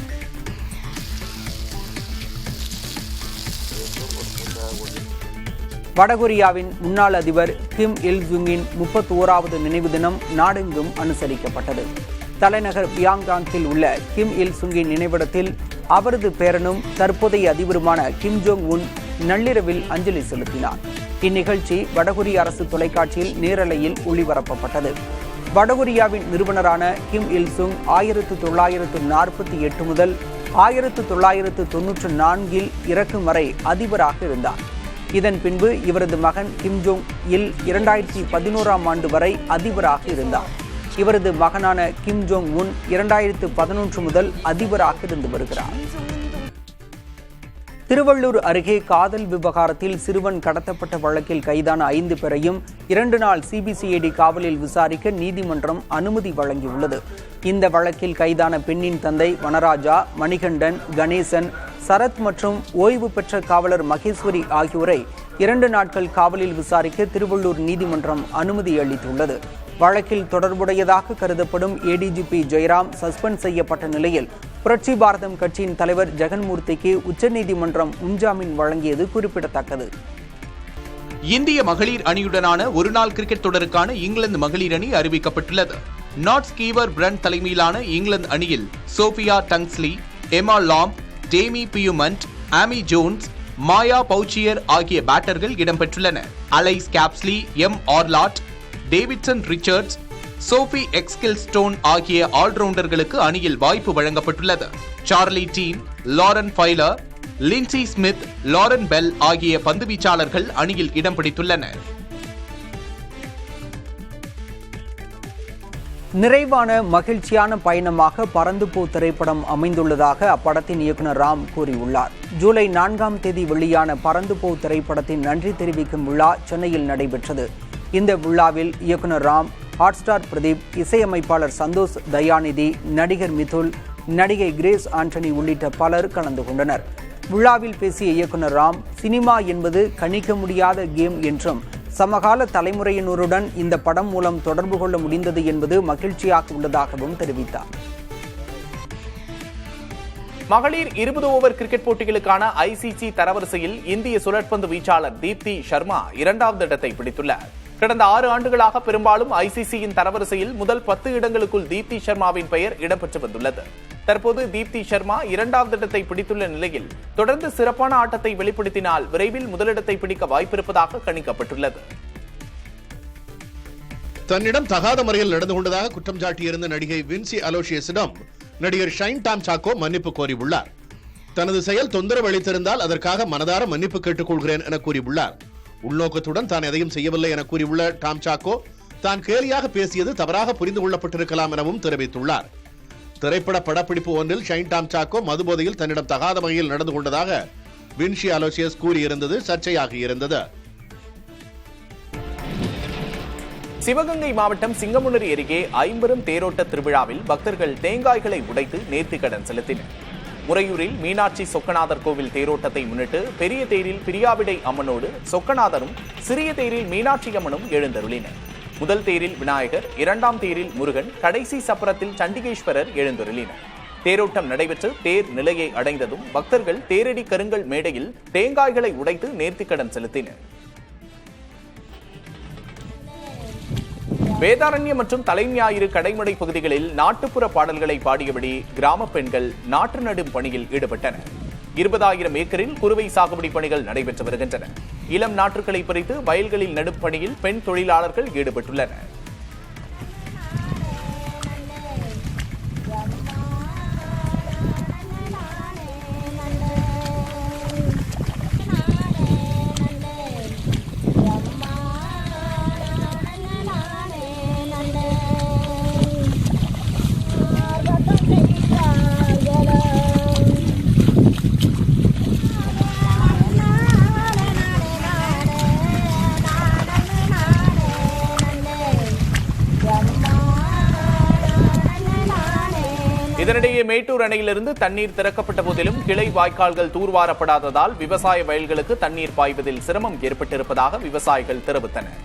வடகொரியாவின் முன்னாள் அதிபர் கிம் இல் ஜுங்கின் 31வது நினைவு தினம் நாடெங்கும் அனுசரிக்கப்பட்டது. தலைநகர் பியாங்யாங்கில் உள்ள கிம் இல் சுங்கின் நினைவிடத்தில் அவரது பேரனும் தற்போதைய அதிபருமான கிம் ஜோங் உன் நள்ளிரவில் அஞ்சலி செலுத்தினார். இந்நிகழ்ச்சி வடகொரிய அரசு தொலைக்காட்சியில் நேரலையில் ஒளிபரப்பப்பட்டது. வடகொரியாவின் நிறுவனரான கிம் இல் சுங் 1948 முதல் 1994 இறக்கும் வரை அதிபராக இருந்தார். இதன் பின்பு இவரது மகன் கிம் ஜோங் இல் 2011ஆம் ஆண்டு வரை அதிபராக இருந்தார். இவரது மகனான கிம் ஜோங் உன் 2011 முதல் அதிபராக இருந்து வருகிறார். திருவள்ளூர் அருகே காதல் விவகாரத்தில் சிறுவன் கடத்தப்பட்ட வழக்கில் கைதான 5 பேரையும் 2 நாள் சிபிசிஐடி காவலில் விசாரிக்க நீதிமன்றம் அனுமதி வழங்கியுள்ளது. இந்த வழக்கில் கைதான பெண்ணின் தந்தை வனராஜா, மணிகண்டன், கணேசன், சரத் மற்றும் ஓய்வு பெற்ற காவலர் மகேஸ்வரி ஆகியோரை 2 நாட்கள் காவலில் விசாரிக்க திருவள்ளூர் நீதிமன்றம் அனுமதி அளித்துள்ளது. வழக்கில் தொடர்புடையதாக கருதப்படும் ஏடிஜிபி ஜெயராம் சஸ்பெண்ட் செய்யப்பட்ட நிலையில் புரட்சி பாரதம் கட்சியின் தலைவர் ஜெகன்மூர்த்திக்கு உச்சநீதிமன்றம் முன்ஜாமீன் வழங்கியது குறிப்பிடத்தக்கது. இந்திய மகளிர் அணியுடனான ஒருநாள் கிரிக்கெட் தொடருக்கான இங்கிலாந்து மகளிர் அணி அறிவிக்கப்பட்டுள்ளது. நாட் ஸ்கீவர் பிரண்ட் தலைமையிலான இங்கிலாந்து அணியில் Sophia Dunkley, Emma Lamb, Tammy Beaumont, Amy Jones, Maia Bouchier ஆகிய பேட்டர்கள் இடம்பெற்றுள்ளனர். Alice Capsey, Em Arlott, Davidson Richards, Sophie Ecclestone ஆகிய ஆல்ரவுண்டர்களுக்கு அணியில் வாய்ப்பு வழங்கப்பட்டுள்ளது. Charlie Dean, Lauren Filer, Linsey Smith, Lauren Bell ஆகிய பந்துவீச்சாளர்கள் அணியில் இடம் பிடித்துள்ளனர். நிறைவான மகிழ்ச்சியான பயணமாக பறந்து போ திரைப்படம் அமைந்துள்ளதாக அப்படத்தின் இயக்குனர் ராம் கூறியுள்ளார். ஜூலை 4ஆம் தேதி வெளியான பறந்து போ திரைப்படத்தின் நன்றி தெரிவிக்கும் விழா சென்னையில் நடைபெற்றது. இந்த விழாவில் இயக்குனர் ராம், ஹாட்ஸ்டார் பிரதீப், இசையமைப்பாளர் சந்தோஷ் தயாநிதி, நடிகர் மிதுல், நடிகை கிரேஸ் ஆண்டனி உள்ளிட்ட பலர் கலந்து கொண்டனர். விழாவில் பேசிய இயக்குனர் ராம், சினிமா என்பது கணிக்க முடியாத கேம் என்றும் சமகால தலைமுறையினருடன் இந்த படம் மூலம் தொடர்பு கொள்ள முடிந்தது என்பது மகிழ்ச்சியாக உள்ளதாகவும் தெரிவித்தார். மகளிர் 20 ஓவர் கிரிக்கெட் போட்டிகளுக்கான ஐசிசி தரவரிசையில் இந்திய சுழற்பந்து வீச்சாளர் தீப்தி சர்மா 2வது இடத்தை பிடித்துள்ளார். கடந்த 6 ஆண்டுகளாக பெரும்பாலும் ஐசிசியின் தரவரிசையில் முதல் 10 இடங்களுக்குள் தீப்தி சர்மாவின் பெயர் இடம்பெற்று வந்துள்ளது. தற்போது தீப்தி சர்மா 2வது இடத்தை பிடித்துள்ள நிலையில் தொடர்ந்து சிறப்பான ஆட்டத்தை வெளிப்படுத்தினால் விரைவில் முதலிடத்தை பிடிக்க வாய்ப்பிருப்பதாக கணிக்கப்பட்டுள்ளது. தன்னிடம் தகாத முறையில் நடந்து கொண்டதாக குற்றம் சாட்டியிருந்த நடிகை வின்சி அலோசியஸிடம் நடிகர் ஷைன் டாம் சாக்கோ மன்னிப்பு கோரியுள்ளார். தனது செயல் தொந்தரவு அளித்திருந்தால் அதற்காக மனதார மன்னிப்பு கேட்டுக்கொள்கிறேன் என கூறியுள்ளார். உள்நோக்கத்துடன் தான் எதையும் செய்யவில்லை என கூறியுள்ள டாம் சாக்கோ, தான் கேலியாக பேசியது தவறாக புரிந்து கொள்ளப்பட்டிருக்கலாம் எனவும் தெரிவித்துள்ளார். திரைப்பட படப்பிடிப்பு ஒன்றில் ஷைன் டாம் சாக்கோ மதுபோதையில் தன்னிடம் தகாத வகையில் நடந்து கொண்டதாக வின்சி அலோசியஸ் கூறியிருந்தது சர்ச்சையாக இருந்தது. சிவகங்கை மாவட்டம் சிங்கமுனரி அருகே ஐம்பெரும் தேரோட்ட திருவிழாவில் பக்தர்கள் தேங்காய்களை உடைத்து நேர்த்திக்கடன் செலுத்தினர். முறையூரில் மீனாட்சி சொக்கநாதர் கோவில் தேரோட்டத்தை முன்னிட்டு பெரிய தேரில் பிரியாவிடை அம்மனோடு சொக்கநாதரும், சிறிய தேரில் மீனாட்சி அம்மனும் எழுந்தருளினர். முதல் தேரில் விநாயகர், 2ஆம் தேரில் முருகன், கடைசி சப்பரத்தில் சண்டிகேஸ்வரர் எழுந்தருளினர். தேரோட்டம் நடைபெற்று தேர் நிலையை அடைந்ததும் பக்தர்கள் தேரடி கருங்கல் மேடையில் தேங்காய்களை உடைத்து நேர்த்திக்கடன் செலுத்தினர். வேதாரண்யம் மற்றும் தலைஞாயிறு கடைமடை பகுதிகளில் நாட்டுப்புற பாடல்களை பாடியபடி கிராம பெண்கள் நாற்று நடும் பணியில் ஈடுபட்டனர். 20,000 ஏக்கரில் குறுவை சாகுபடி பணிகள் நடைபெற்று வருகின்றன. இளம் நாற்றுகளை பறித்து வயல்களில் நடும் பணியில் பெண் தொழிலாளர்கள் ஈடுபட்டுள்ளனர். இதனிடையே மேட்டூர் அணையிலிருந்து தண்ணீர் திறக்கப்பட்ட போதிலும் கிளை வாய்க்கால்கள் தூர்வாரப்படாததால் விவசாய வயல்களுக்கு தண்ணீர் பாய்வதில் சிரமம் ஏற்பட்டிருப்பதாக விவசாயிகள் தெரிவித்தனர்.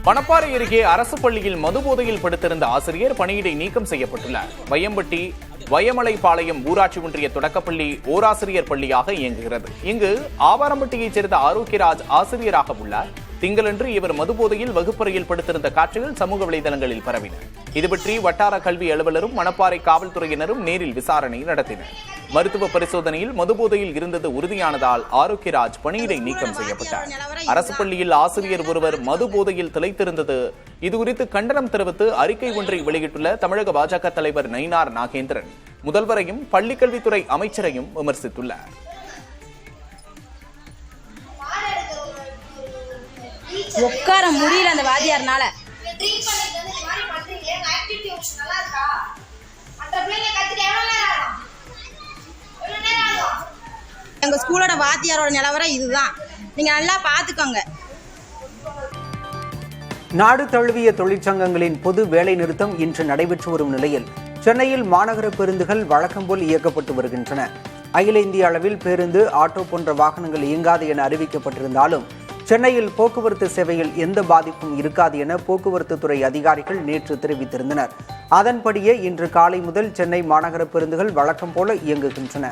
மணப்பாறை அருகே அரசு பள்ளியில் மதுபோதையில் படுத்திருந்த ஆசிரியர் பணியிடை நீக்கம் செய்யப்பட்டுள்ளார். வையம்பட்டி வயமலைப்பாளையம் ஊராட்சி ஒன்றிய தொடக்கப்பள்ளி ஓராசிரியர் பள்ளியாக இயங்குகிறது. இங்கு ஆவாரம்பட்டியைச் சேர்ந்த ஆரோக்கியராஜ் ஆசிரியராக உள்ளார். திங்களன்று இவர் மதுபோதையில் வகுப்பறையில் படுத்திருந்த காட்சிகள் சமூக வலைதளங்களில் பரவின. இதுபற்றி வட்டார கல்வி அலுவலரும் மணப்பாறை காவல்துறையினரும் நேரில் விசாரணை நடத்தினர். மருத்துவ பரிசோதனையில் மதுபோதையில் இருந்தது உறுதியானதால் ஆரோக்கியராஜ் பணியிடை நீக்கம் செய்யப்பட்டார். அரசு பள்ளியில் ஆசிரியர் ஒருவர் மதுபோதையில் திளைத்திருந்தது இதுகுறித்து கண்டனம் தெரிவித்து அறிக்கை ஒன்றை வெளியிட்டுள்ள தமிழக பாஜக தலைவர் நயினார் நாகேந்திரன் முதல்வரையும் பள்ளிக்கல்வித்துறை அமைச்சரையும் விமர்சித்துள்ளார். உட்கார முடியல அந்த வாதியார்னால. எங்க ஸ்கூலோட வாத்தியாரோட நிலவரம் இதுதான். நீங்க நல்லா பாத்துக்கோங்க. நாடு தழுவிய தொழிற்சங்கங்களின் பொது வேலை நிறுத்தம் இன்று நடைபெற்று வரும் நிலையில் சென்னையில் மாநகர பேருந்துகள் வழக்கம் போல் இயக்கப்பட்டு வருகின்றன. அகில இந்திய அளவில் பேருந்து, ஆட்டோ போன்ற வாகனங்கள் இயங்காது என அறிவிக்கப்பட்டிருந்தாலும் சென்னையில் போக்குவரத்து சேவையில் எந்த பாதிப்பும் இருக்காது என போக்குவரத்து துறை அதிகாரிகள் நேற்று தெரிவித்திருந்தனர். அதன்படியே இன்று காலை முதல் சென்னை மாநகர பேருந்துகள் வழக்கம் போல இயங்குகின்றன.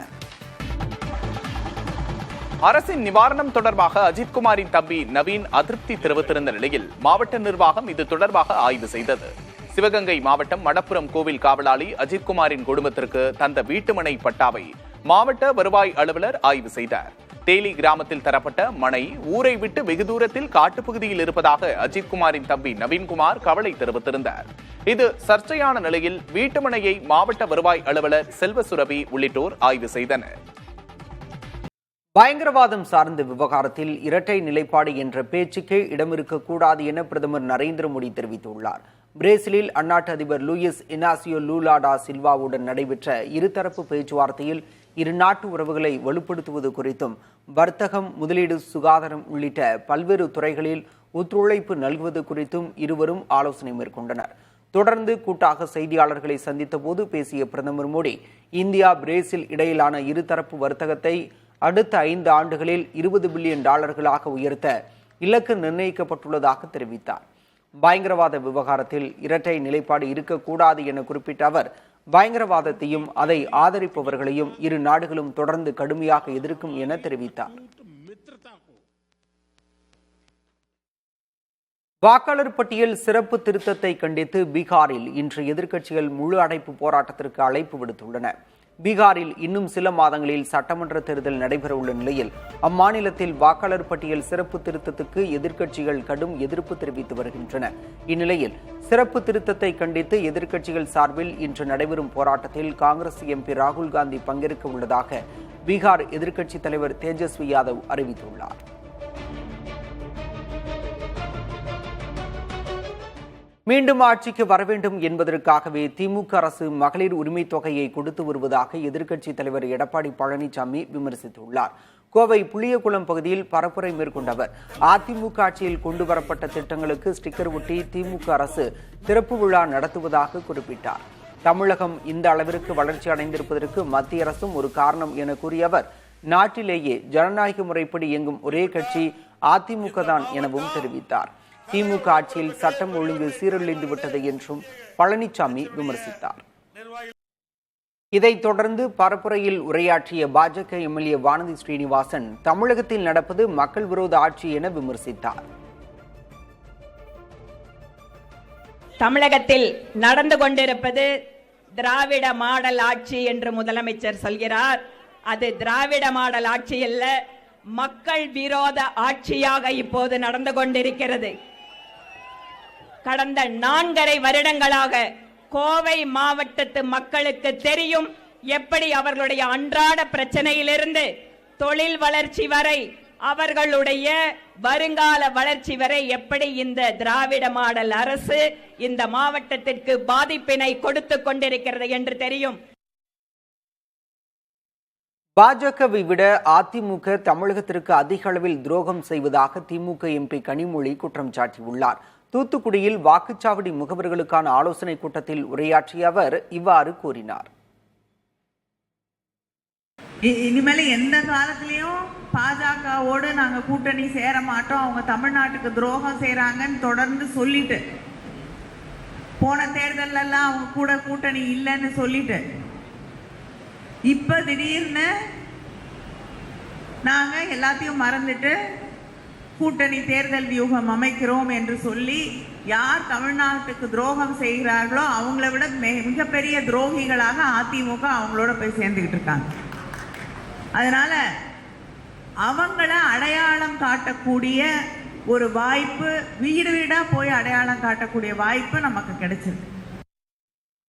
அரசின் நிவாரணம் தொடர்பாக அஜித்குமாரின் தம்பி நவீன் அதிருப்தி தெரிவித்திருந்த நிலையில் மாவட்ட நிர்வாகம் இது தொடர்பாக ஆய்வு செய்தது. சிவகங்கை மாவட்டம் மடப்புரம் கோவில் காவலாளி அஜித்குமாரின் குடும்பத்திற்கு தந்த வீட்டுமனை பட்டாவை மாவட்ட வருவாய் அலுவலர் ஆய்வு செய்தார். தேலி கிராமத்தில் தரப்பட்ட மனை ஊரை விட்டு வெகு தூரத்தில் காட்டுப்பகுதியில் இருப்பதாக அஜித்குமாரின் தம்பி நவீன்குமார் கவலை தெரிவித்திருந்தார். இது சர்ச்சையான நிலையில் வீட்டுமனையை மாவட்ட வருவாய் அலுவலர் செல்வசுரபி உள்ளிட்டோர் ஆய்வு செய்தனர். பயங்கரவாதம் சார்ந்த விவகாரத்தில் இரட்டை நிலைப்பாடு என்ற பேச்சுக்கே இடமிருக்கக்கூடாது என பிரதமர் நரேந்திர மோடி தெரிவித்துள்ளார். பிரேசிலில் அந்நாட்டு அதிபர் லூயிஸ் இனாசியோ லூலா டா சில்வாவுடன் நடைபெற்ற இருதரப்பு பேச்சுவார்த்தையில் இரு நாட்டு உறவுகளை வலுப்படுத்துவது குறித்தும் வர்த்தகம், முதலீடு, சுகாதாரம் உள்ளிட்ட பல்வேறு துறைகளில் ஒத்துழைப்பு நல்குவது குறித்தும் இருவரும் ஆலோசனை மேற்கொண்டனர். தொடர்ந்து கூட்டாக செய்தியாளர்களை சந்தித்த போது பேசிய பிரதமர் மோடி இந்தியா பிரேசில் இடையிலான இருதரப்பு வர்த்தகத்தை அடுத்த 5 ஆண்டுகளில் $20 பில்லியன் உயர்த்த இலக்கு நிர்ணயிக்கப்பட்டுள்ளதாக தெரிவித்தார். பயங்கரவாத விவகாரத்தில் இரட்டை நிலைப்பாடு இருக்கக்கூடாது என குறிப்பிட்ட அவர் பயங்கரவாதத்தையும் அதை ஆதரிப்பவர்களையும் இரு நாடுகளும் தொடர்ந்து கடுமையாக எதிர்க்கும் என தெரிவித்தார். வாக்காளர் பட்டியல் சிறப்பு திருத்தத்தை கண்டித்து பீகாரில் இன்று எதிர்க்கட்சிகள் முழு அடைப்பு போராட்டத்திற்கு அழைப்பு விடுத்துள்ளன. பீகாரில் இன்னும் சில மாதங்களில் சட்டமன்ற தேர்தல் நடைபெறவுள்ள நிலையில் அம்மாநிலத்தில் வாக்காளர் பட்டியல் சிறப்பு திருத்தத்துக்கு எதிர்க்கட்சிகள் கடும் எதிர்ப்பு தெரிவித்து வருகின்றன. இந்நிலையில் சிறப்பு திருத்தத்தை கண்டித்து எதிர்க்கட்சிகள் சார்பில் இன்று நடைபெறும் போராட்டத்தில் காங்கிரஸ் எம்பி ராகுல் காந்தி பங்கேற்க உள்ளதாக பீகார் எதிர்க்கட்சித் தலைவர் தேஜஸ்வி யாதவ் அறிவித்துள்ளார். மீண்டும் ஆட்சிக்கு வர வேண்டும் என்பதற்காகவே திமுக அரசு மகளிர் உரிமை தொகையை கொடுத்து வருவதாக எதிர்க்கட்சித் தலைவர் எடப்பாடி பழனிசாமி விமர்சித்துள்ளார். கோவை புளியகுளம் பகுதியில் பரப்புரை மேற்கொண்ட அவர் அதிமுக ஆட்சியில் கொண்டு வரப்பட்ட திட்டங்களுக்கு ஸ்டிக்கர் ஒட்டி திமுக அரசு திறப்பு விழா நடத்துவதாக குறிப்பிட்டார். தமிழகம் இந்த அளவிற்கு வளர்ச்சி அடைந்திருப்பதற்கு மத்திய அரசும் ஒரு காரணம் என கூறிய அவர் நாட்டிலேயே ஜனநாயக முறைப்படி இயங்கும் ஒரே கட்சி அதிமுக தான் எனவும் தெரிவித்தார். திமுக ஆட்சியில் சட்டம் ஒழுங்கு சீரழிந்து விட்டது என்றும் பழனிசாமி விமர்சித்தார். இதைத் தொடர்ந்து பரப்புரையில் உரையாற்றிய பாஜக எம்எல்ஏ வானதி ஸ்ரீனிவாசன் தமிழகத்தில் நடப்பது மக்கள் விரோத ஆட்சி என விமர்சித்தார். தமிழகத்தில் நடந்து கொண்டிருப்பது திராவிட மாடல் ஆட்சி என்று முதலமைச்சர் சொல்கிறார். அது திராவிட மாடல் ஆட்சி அல்ல, மக்கள் விரோத ஆட்சியாக இப்போது நடந்து கொண்டிருக்கிறது. கடந்த 4.5 வருடங்களாக கோவை மாவட்டத்து மக்களுக்கு தெரியும் எப்படி அவர்களுடைய அன்றாட பிரச்சனையிலிருந்து தொழில் வளர்ச்சி வரை, அவர்களுடைய வருங்கால வளர்ச்சி வரை எப்படி இந்த திராவிட மாடல் அரசு இந்த மாவட்டத்திற்கு பாதிப்பினை கொடுத்து கொண்டிருக்கிறது என்று தெரியும். பாஜகவை விட அதிமுக தமிழகத்திற்கு அதிக அளவில் துரோகம் செய்வதாக திமுக எம்பி கனிமொழி குற்றம் சாட்டியுள்ளார். தூத்துக்குடியில் வாக்குச்சாவடி முகவர்களுக்கான ஆலோசனை கூட்டத்தில் உரையாற்றிய அவர் இவ்வாறு கூறினார். இனிமேல் எந்த காலத்துலேயும் பாஜகவோடு நாங்கள் கூட்டணி சேர மாட்டோம், அவங்க தமிழ்நாட்டுக்கு துரோகம் செய்கிறாங்கன்னு தொடர்ந்து சொல்லிட்டு, போன தேர்தலெல்லாம் அவங்க கூட கூட்டணி இல்லைன்னு சொல்லிட்டு, இப்போ திடீர்னு நாங்கள் எல்லாத்தையும் மறந்துட்டு கூட்டணி தேர்தல் வியூகம் அமைக்கிறோம் என்று சொல்லி யார் தமிழ்நாட்டுக்கு துரோகம் செய்கிறார்களோ அவங்கள விட மிகப்பெரிய துரோகிகளாக அதிமுக அவங்களோட போய் சேர்ந்துக்கிட்டு இருக்காங்க. அதனால அவங்கள அடையாளம் காட்டக்கூடிய ஒரு வாய்ப்பு, வீடு வீடா போய் அடையாளம் காட்டக்கூடிய வாய்ப்பு நமக்கு கிடைச்சிருக்கு.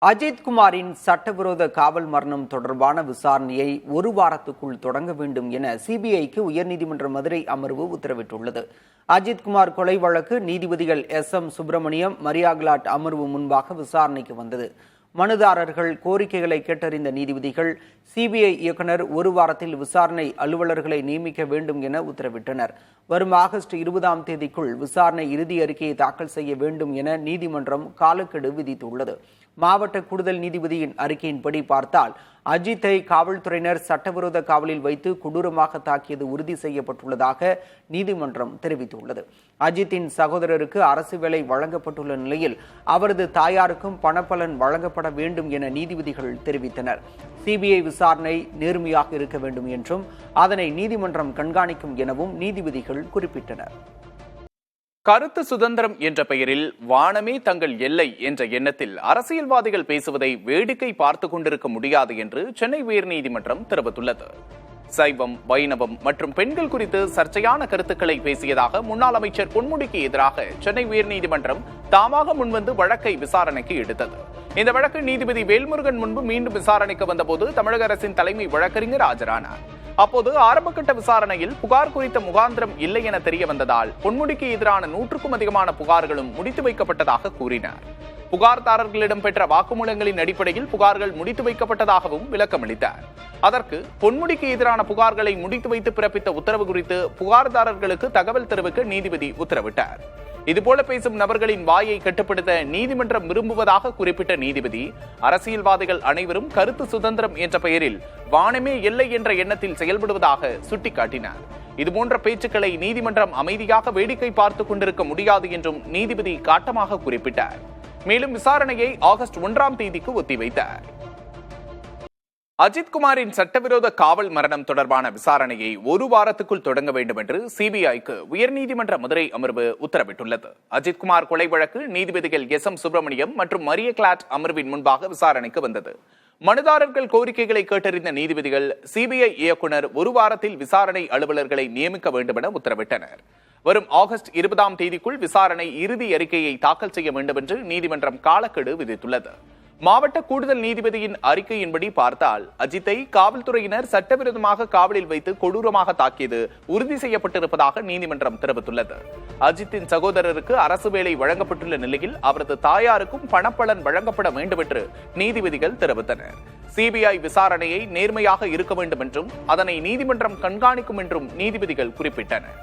அஜித்குமாரின் சட்டவிரோத காவல் மரணம் தொடர்பான விசாரணையை ஒரு வாரத்துக்குள் தொடங்க வேண்டும் என சிபிஐக்கு உயர்நீதிமன்ற மதுரை அமர்வு உத்தரவிட்டுள்ளது. அஜித்குமார் கொலை வழக்கு நீதிபதிகள் SM சுப்பிரமணியம், மரியாகிலாட் அமர்வு முன்பாக விசாரணைக்கு வந்தது. மனுதாரர்கள் கோரிக்கைகளை கேட்டறிந்த நீதிபதிகள் சிபிஐ இயக்குனர் ஒரு வாரத்தில் விசாரணை அலுவலர்களை நியமிக்க வேண்டும் என உத்தரவிட்டனர். வரும் ஆகஸ்ட் 20ஆம் தேதிக்குள் விசாரணை இறுதி அறிக்கையை தாக்கல் செய்ய வேண்டும் என நீதிமன்றம் காலக்கெடு விதித்துள்ளது. மாவட்ட கூடுதல் நீதிபதியின் அறிக்கையின்படி பார்த்தால் அஜித்தை காவல்துறையினர் சட்டவிரோத காவலில் வைத்து கொடூரமாக தாக்கியது உறுதி செய்யப்பட்டுள்ளதாக நீதிமன்றம் தெரிவித்துள்ளது. அஜித்தின் சகோதரருக்கு அரசு வேலை வழங்கப்பட்டுள்ள நிலையில் அவரது தாயாருக்கும் பணப்பலன் வழங்கப்பட வேண்டும் என நீதிபதிகள் தெரிவித்தனர். சிபிஐ விசாரணை நேர்மையாக இருக்க வேண்டும் என்றும் அதனை நீதிமன்றம் கண்காணிக்கும் எனவும் நீதிபதிகள் குறிப்பிட்டனர். கருத்து சுதந்திரம் என்ற பெயரில் வானமே தங்கள் எல்லை என்ற எண்ணத்தில் அரசியல்வாதிகள் பேசுவதை வேடிக்கை பார்த்துக் கொண்டிருக்க முடியாது என்று சென்னை உயர்நீதிமன்றம் தெரிவித்துள்ளது. சைவம், வைணவம் மற்றும் பெண்கள் குறித்து சர்ச்சையான கருத்துக்களை பேசியதாக முன்னாள் அமைச்சர் பொன்முடிக்கு எதிராக சென்னை உயர்நீதிமன்றம் தாமாக முன்வந்து வழக்கை விசாரணைக்கு எடுத்தது. இந்த வழக்கு நீதிபதி வேல்முருகன் முன்பு மீண்டும் விசாரணைக்கு வந்தபோது தமிழக அரசின் தலைமை வழக்கறிஞர் ஆஜரானார். அப்போது ஆரம்பகட்ட விசாரணையில் புகார் குறித்த முகாந்திரம் இல்லை என தெரிய வந்ததால் பொன்முடிக்கு எதிரான 100க்கும் அதிகமான புகார்களும் முடித்து வைக்கப்பட்டதாக கூறினார். புகார்தாரர்களிடம் பெற்ற வாக்குமூலங்களின் அடிப்படையில் புகார்கள் முடித்து வைக்கப்பட்டதாகவும் விளக்கமளித்தார். அதற்கு பொன்முடிக்கு எதிரான புகார்களை முடித்து வைத்து பிறப்பித்த உத்தரவு குறித்து புகார்தாரர்களுக்கு தகவல் தெரிவிக்க நீதிபதி உத்தரவிட்டார். இதுபோல பேசும் நபர்களின் வாயை கட்டுப்படுத்த நீதிமன்றம் விரும்புவதாக குறிப்பிட்ட நீதிபதி, அரசியல்வாதிகள் அனைவரும் கருத்து சுதந்திரம் என்ற பெயரில் வானமே எல்லை என்ற எண்ணத்தில் செயல்படுவதாக சுட்டிக்காட்டினார். இதுபோன்ற பேச்சுக்களை நீதிமன்றம் அமைதியாக வேடிக்கை பார்த்துக் கொண்டிருக்க முடியாது என்றும் நீதிபதி காட்டமாக குறிப்பிட்டார். மேலும் விசாரணையை ஆகஸ்ட் 1ஆம் தேதிக்கு ஒத்திவைத்தார். அஜித்குமாரின் சட்டவிரோத காவல் மரணம் தொடர்பான விசாரணையை ஒரு வாரத்துக்குள் தொடங்க வேண்டும் என்று சிபிஐக்கு உயர்நீதிமன்ற மதுரை அமர்வு உத்தரவிட்டுள்ளது. அஜித்குமார் கொலை வழக்கு நீதிபதிகள் SM சுப்பிரமணியம் மற்றும் மரியாகிலாட் அமர்வின் முன்பாக விசாரணைக்கு வந்தது. மனுதாரர்கள் கோரிக்கைகளை கேட்டறிந்த நீதிபதிகள் சிபிஐ இயக்குனர் ஒரு வாரத்தில் விசாரணை அலுவலர்களை நியமிக்க வேண்டும் என உத்தரவிட்டனர். வரும் ஆகஸ்ட் 20ஆம் தேதிக்குள் விசாரணை இறுதி அறிக்கையை தாக்கல் செய்ய வேண்டும் என்று நீதிமன்றம் காலக்கெடு விதித்துள்ளது. மாவட்ட கூடுதல் நீதிபதியின் அறிக்கையின்படி பார்த்தால் அஜித்தை காவல்துறையினர் சட்டவிரோதமாக காவலில் வைத்து கொடூரமாக தாக்கியது உறுதி செய்யப்பட்டிருப்பதாக நீதிமன்றம் தெரிவித்துள்ளது. அஜித்தின் சகோதரருக்கு அரசு வேலை வழங்கப்பட்டுள்ள நிலையில் அவரது தாயாருக்கும் பணப்பலன் வழங்கப்பட வேண்டும் என்று நீதிபதிகள் தெரிவித்தனர். சிபிஐ விசாரணையை நேர்மையாக இருக்க வேண்டும் என்றும் அதனை நீதிமன்றம் கண்காணிக்கும் என்றும் நீதிபதிகள் குறிப்பிட்டனர்.